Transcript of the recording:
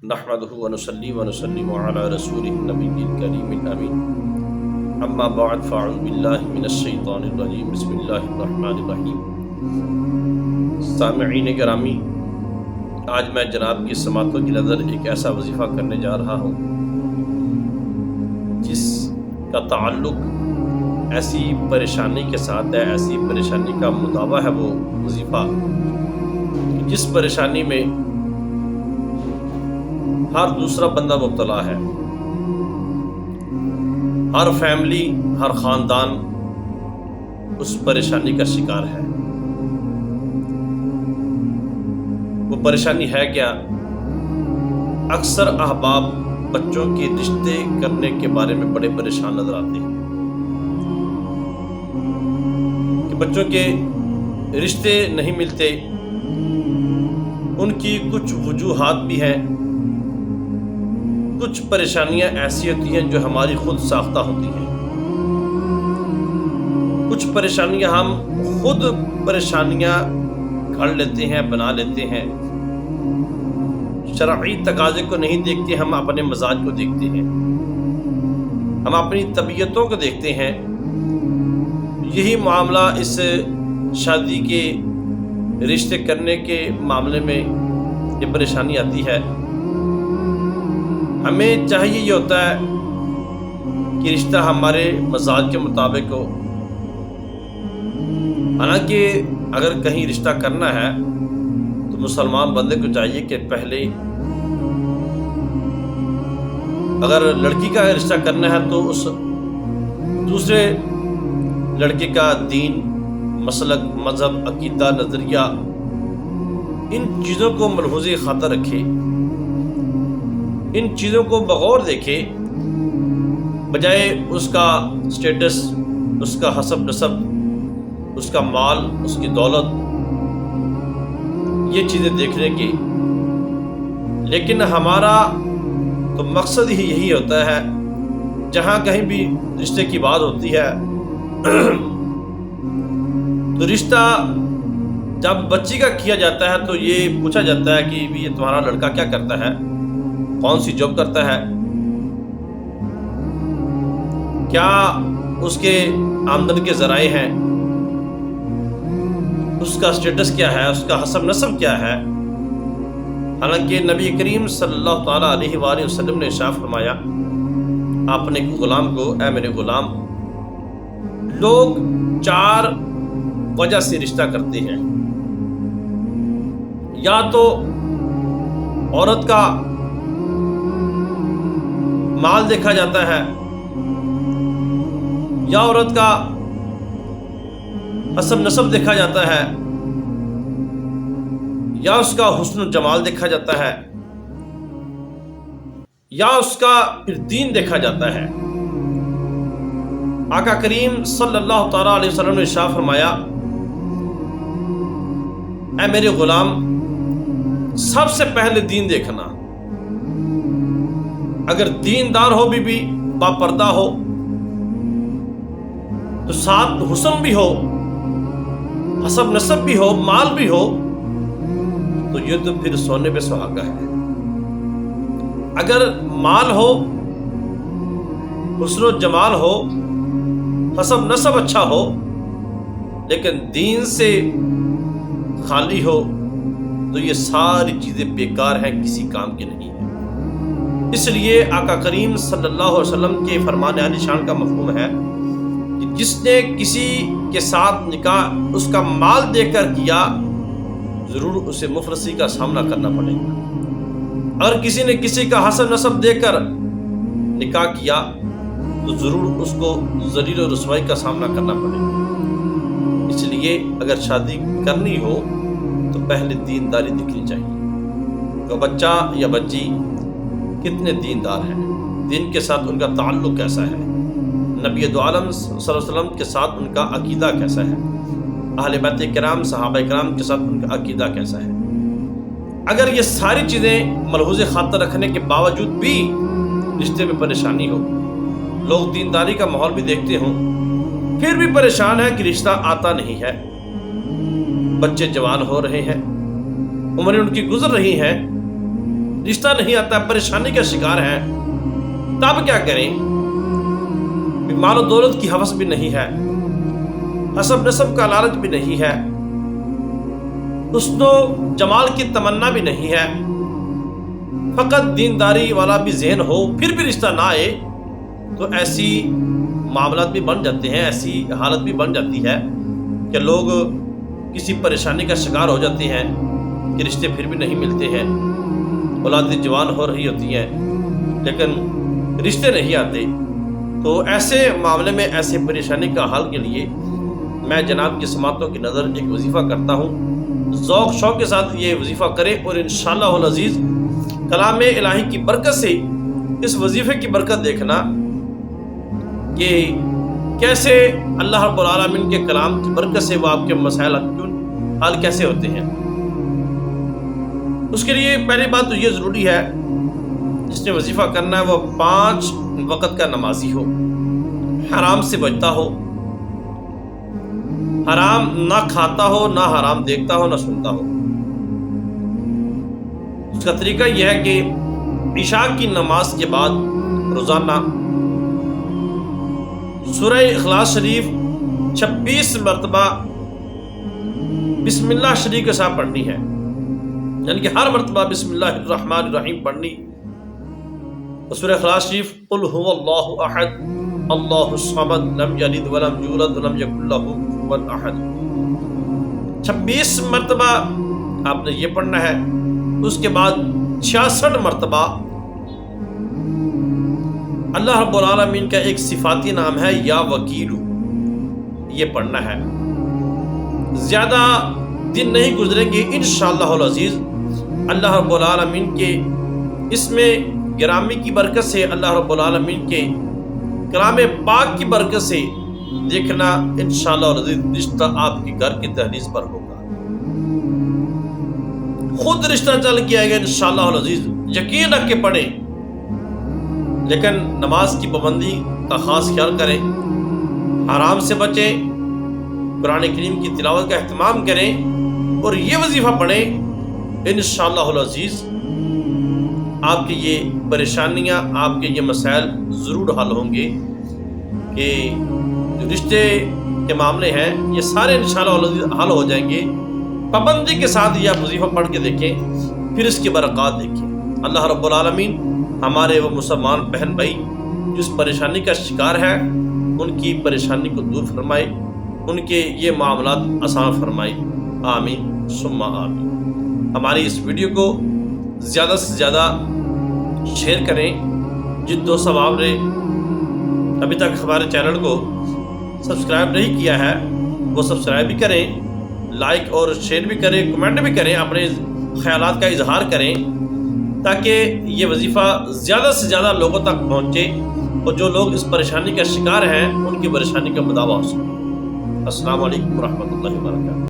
نحمده ونصلي ونسلم على رسوله النبي الكريم الأمين اما بعد فاعوذ بالله من الشیطان الرجیم بسم اللہ الرحمن الرحیم۔ سامعین گرامی، آج میں جناب کی سماعتوں کی نظر ایک ایسا وظیفہ کرنے جا رہا ہوں جس کا تعلق ایسی پریشانی کے ساتھ ہے، ایسی پریشانی کا مداوع ہے وہ وظیفہ جس پریشانی میں ہر دوسرا بندہ مبتلا ہے، ہر فیملی، ہر خاندان اس پریشانی کا شکار ہے۔ وہ پریشانی ہے کیا؟ اکثر احباب بچوں کے رشتے کرنے کے بارے میں بڑے پریشان نظر آتے ہیں کہ بچوں کے رشتے نہیں ملتے۔ ان کی کچھ وجوہات بھی ہیں، کچھ پریشانیاں ایسی ہوتی ہیں جو ہماری خود ساختہ ہوتی ہیں، کچھ پریشانیاں ہم خود پریشانیاں گھڑ لیتے ہیں، بنا لیتے ہیں۔ شرعی تقاضے کو نہیں دیکھتے، ہم اپنے مزاج کو دیکھتے ہیں، ہم اپنی طبیعتوں کو دیکھتے ہیں۔ یہی معاملہ اس شادی کے رشتے کرنے کے معاملے میں یہ پریشانی آتی ہے۔ ہمیں چاہیے یہ ہوتا ہے کہ رشتہ ہمارے مزاج کے مطابق ہو۔ حالانکہ اگر کہیں رشتہ کرنا ہے تو مسلمان بندے کو چاہیے کہ پہلے اگر لڑکی کا رشتہ کرنا ہے تو اس دوسرے لڑکے کا دین، مسلک، مذہب، عقیدہ، نظریہ، ان چیزوں کو ملحوظ خاطر رکھے، ان چیزوں کو بغور دیکھے، بجائے اس کا سٹیٹس، اس کا حسب نسب، اس کا مال، اس کی دولت، یہ چیزیں دیکھنے کی۔ لیکن ہمارا تو مقصد ہی یہی ہوتا ہے، جہاں کہیں بھی رشتے کی بات ہوتی ہے تو رشتہ جب بچی کا کیا جاتا ہے تو یہ پوچھا جاتا ہے کہ یہ تمہارا لڑکا کیا کرتا ہے، کون سی جاب کرتا ہے، کیا اس کے آمدن کے ذرائع ہیں، اس کا سٹیٹس کیا ہے، اس کا حسب نسب کیا ہے۔ حالانکہ نبی کریم صلی اللہ تعالیٰ علیہ وآلہ وسلم نے ارشاد فرمایا اپنے غلام کو، اے میرے غلام، لوگ 4 وجہ سے رشتہ کرتے ہیں۔ یا تو عورت کا مال دیکھا جاتا ہے، یا عورت کا حسب نسب دیکھا جاتا ہے، یا اس کا حسن و جمال دیکھا جاتا ہے، یا اس کا پھر دین دیکھا جاتا ہے۔ آقا کریم صلی اللہ تعالیٰ علیہ وسلم نے ارشاد فرمایا اے میرے غلام، سب سے پہلے دین دیکھنا۔ اگر دیندار ہو بھی با پردہ ہو تو ساتھ حسن بھی ہو، حسب نسب بھی ہو، مال بھی ہو، تو یہ تو پھر سونے پہ سہاگا ہے۔ اگر مال ہو، حسن و جمال ہو، حسب نسب اچھا ہو، لیکن دین سے خالی ہو تو یہ ساری چیزیں بیکار ہیں، کسی کام کی نہیں ہے۔ اس لیے آقا کریم صلی اللہ علیہ وسلم کے فرمان عالی شان کا مفہوم ہے کہ جس نے کسی کے ساتھ نکاح اس کا مال دے کر کیا، ضرور اسے مفلسی کا سامنا کرنا پڑے گا۔ اور کسی نے کسی کا حسب نسب دے کر نکاح کیا تو ضرور اس کو ذلیل و رسوائی کا سامنا کرنا پڑے گا۔ اس لیے اگر شادی کرنی ہو تو پہلے دینداری دکھنی چاہیے کہ بچہ یا بچی کتنے دیندار ہیں، دین کے ساتھ ان کا تعلق کیسا ہے، نبی دو عالم صلی اللہ علیہ وسلم کے ساتھ ان کا عقیدہ کیسا ہے، اہل بیت کرام، صحابہ کرام کے ساتھ ان کا عقیدہ کیسا ہے۔ اگر یہ ساری چیزیں ملحوظ خاطر رکھنے کے باوجود بھی رشتے میں پریشانی ہو، لوگ دینداری کا ماحول بھی دیکھتے ہوں، پھر بھی پریشان ہے کہ رشتہ آتا نہیں ہے، بچے جوان ہو رہے ہیں، عمریں ان کی گزر رہی ہیں، رشتہ نہیں آتا، پریشانی کا شکار ہیں، تب کیا کریں؟ مال و دولت کی ہوس بھی نہیں ہے، حسب نسب کا لالچ بھی نہیں ہے، حسن و جمال کی تمنا بھی نہیں ہے، فقط دینداری والا بھی ذہن ہو پھر بھی رشتہ نہ آئے، تو ایسی معاملات بھی بن جاتے ہیں، ایسی حالت بھی بن جاتی ہے کہ لوگ کسی پریشانی کا شکار ہو جاتے ہیں کہ رشتے پھر بھی نہیں ملتے ہیں، اولادیں جوان ہو رہی ہوتی ہیں لیکن رشتے نہیں آتے۔ تو ایسے معاملے میں، ایسے پریشانی کا حل کے لیے میں جناب کی سماعتوں کی نظر ایک وظیفہ کرتا ہوں، ذوق شوق کے ساتھ یہ وظیفہ کریں اور انشاءاللہ العزیز کلام الہی کی برکت سے اس وظیفے کی برکت دیکھنا کہ کیسے اللہ رب العالمین کے کلام کی برکت سے وہ آپ کے مسائل حل کیسے ہوتے ہیں۔ اس کے لیے پہلی بات تو یہ ضروری ہے، جس نے وظیفہ کرنا ہے وہ 5 وقت کا نمازی ہو، حرام سے بچتا ہو، حرام نہ کھاتا ہو، نہ حرام دیکھتا ہو، نہ سنتا ہو۔ اس کا طریقہ یہ ہے کہ عشاء کی نماز کے بعد روزانہ سورہ اخلاص شریف 26 مرتبہ بسم اللہ شریف کے ساتھ پڑھنی ہے، یعنی کہ ہر مرتبہ بسم اللہ الرحمن الرحیم پڑھنی۔ سورہ اخلاص شریف قل هو اللہ احد اللہ الصمد لم یلد ولم یولد ولم یکن لہ کفوا احد 26 مرتبہ آپ نے یہ پڑھنا ہے۔ اس کے بعد 66 مرتبہ اللہ رب العالمین کا ایک صفاتی نام ہے یا وکیلو، یہ پڑھنا ہے۔ زیادہ دن نہیں گزریں گے انشاءاللہ العزیز، اللہ رب العالمین کے اس میں گرامی کی برکت سے، اللہ رب العالمین کے کلام پاک کی برکت سے دیکھنا انشاءاللہ العزیز رشتہ آپ کے گھر کی دہلیز پر ہوگا، خود رشتہ چل کے آئے گا انشاءاللہ العزیز، یقین رکھ کے پڑھیں، لیکن نماز کی پابندی کا خاص خیال کریں، حرام سے بچیں، قرآن کریم کی تلاوت کا اہتمام کریں اور یہ وظیفہ پڑھیں، انشاءاللہ العزیز آپ کی یہ پریشانیاں، آپ کے یہ مسائل ضرور حل ہوں گے کہ جو رشتے کے معاملے ہیں یہ سارے انشاءاللہ العزیز حل ہو جائیں گے۔ پابندی کے ساتھ یہ آپ وظیفہ پڑھ کے دیکھیں، پھر اس کی برکات دیکھیں۔ اللہ رب العالمین ہمارے وہ مسلمان بہن بھائی جس پریشانی کا شکار ہیں ان کی پریشانی کو دور فرمائے، ان کے یہ معاملات آسان فرمائے، آمین ثم آمین۔ ہماری اس ویڈیو کو زیادہ سے زیادہ شیئر کریں، جن دوست صاحب نے ابھی تک ہمارے چینل کو سبسکرائب نہیں کیا ہے وہ سبسکرائب بھی کریں، لائک اور شیئر بھی کریں، کمنٹ بھی کریں، اپنے خیالات کا اظہار کریں تاکہ یہ وظیفہ زیادہ سے زیادہ لوگوں تک پہنچے اور جو لوگ اس پریشانی کا شکار ہیں ان کی پریشانی کا مداوع ہو سکے۔ السلام علیکم ورحمۃ اللہ وبرکاتہ۔